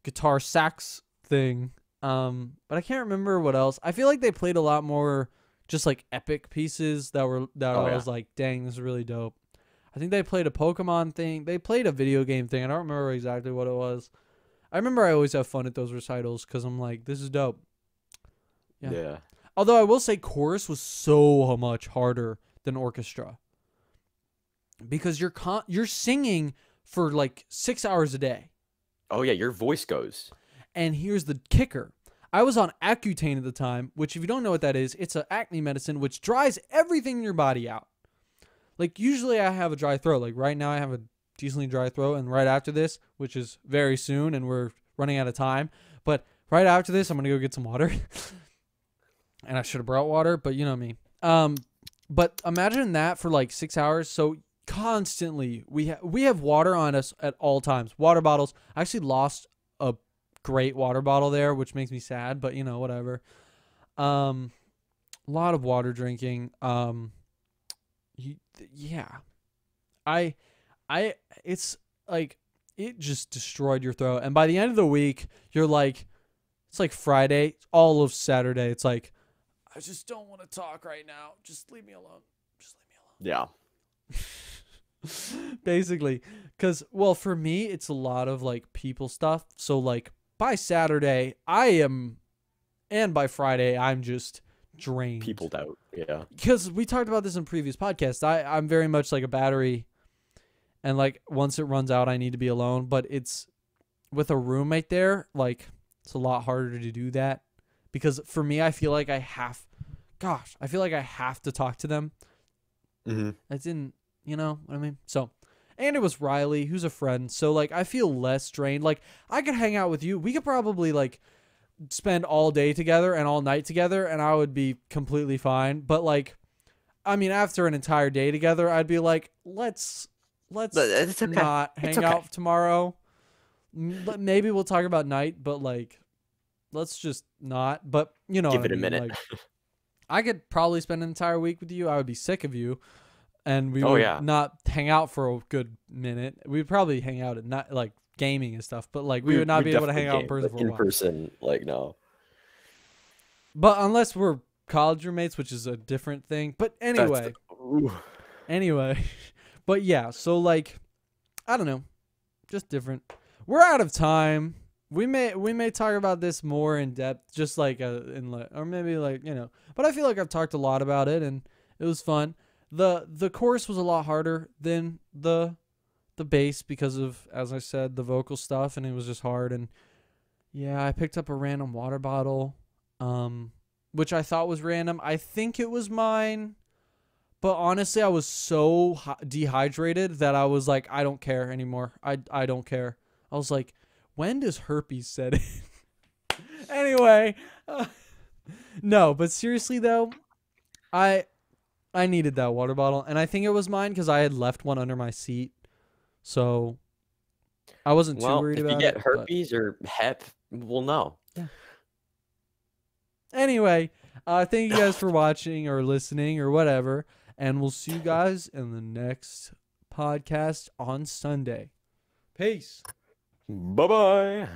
guitar sax thing. But I can't remember what else. I feel like they played a lot more just like epic pieces that I was like, dang, this is really dope. I think they played a Pokemon thing. They played a video game thing. I don't remember exactly what it was. I remember I always have fun at those recitals because I'm like, this is dope. Yeah. Although I will say chorus was so much harder than orchestra. Because you're singing for like 6 hours a day. Oh, yeah, your voice goes. And here's the kicker. I was on Accutane at the time, which if you don't know what that is, it's an acne medicine which dries everything in your body out. Like usually I have a dry throat. Like right now I have a decently dry throat, and right after this, which is very soon and we're running out of time, but right after this I'm gonna go get some water. And I should have brought water, but you know me. But imagine that for like 6 hours. So constantly we have water on us at all times. Water bottles. I actually lost a great water bottle there, which makes me sad, but you know, whatever. A lot of water drinking. Yeah. It's like it just destroyed your throat. And by the end of the week, you're like, it's like Friday, all of Saturday. It's like, I just don't want to talk right now. Just leave me alone. Just leave me alone. Yeah. Basically. Because, well, for me, it's a lot of like people stuff. So like by Saturday, and by Friday, I'm just drained. Peopled out. Yeah. Because we talked about this in previous podcasts. I'm very much like a battery. And like once it runs out, I need to be alone. But it's with a roommate there, like it's a lot harder to do that. Because for me, I feel like I have gosh, I feel like I have to talk to them. Mm-hmm. I didn't, you know what I mean? So, and it was Riley, who's a friend. So, like, I feel less drained. Like, I could hang out with you. We could probably, like, spend all day together and all night together, and I would be completely fine. But, like, I mean, after an entire day together, I'd be like, let's But it's okay. not It's hang okay. out tomorrow. Maybe we'll talk about night, but, like, let's just not. But, you know Give what it I a mean? minute. Like, I could probably spend an entire week with you. I would be sick of you. And we Oh would yeah. not hang out for a good minute. We'd probably hang out at night, like gaming and stuff, but like we would not We be able to definitely hang out in game, person but for a in while. person, like no. But unless we're college roommates, which is a different thing. But anyway, Ooh. anyway, but yeah. So like, I don't know, just different. We're out of time. We may talk about this more in depth, just like in like, or maybe like you know. But I feel like I've talked a lot about it, and it was fun. The chorus was a lot harder than the bass because of, as I said, the vocal stuff, and it was just hard. And yeah, I picked up a random water bottle, which I thought was random. I think it was mine, but honestly, I was so dehydrated that I was like, I don't care anymore. I don't care. I was like, when does herpes set in? Anyway, no, but seriously though, I needed that water bottle, and I think it was mine because I had left one under my seat, so I wasn't too Well, worried if you about get it. herpes or hep, we'll know. Yeah. Anyway, thank you guys for watching or listening or whatever, and we'll see you guys in the next podcast on Sunday. Peace. Bye bye.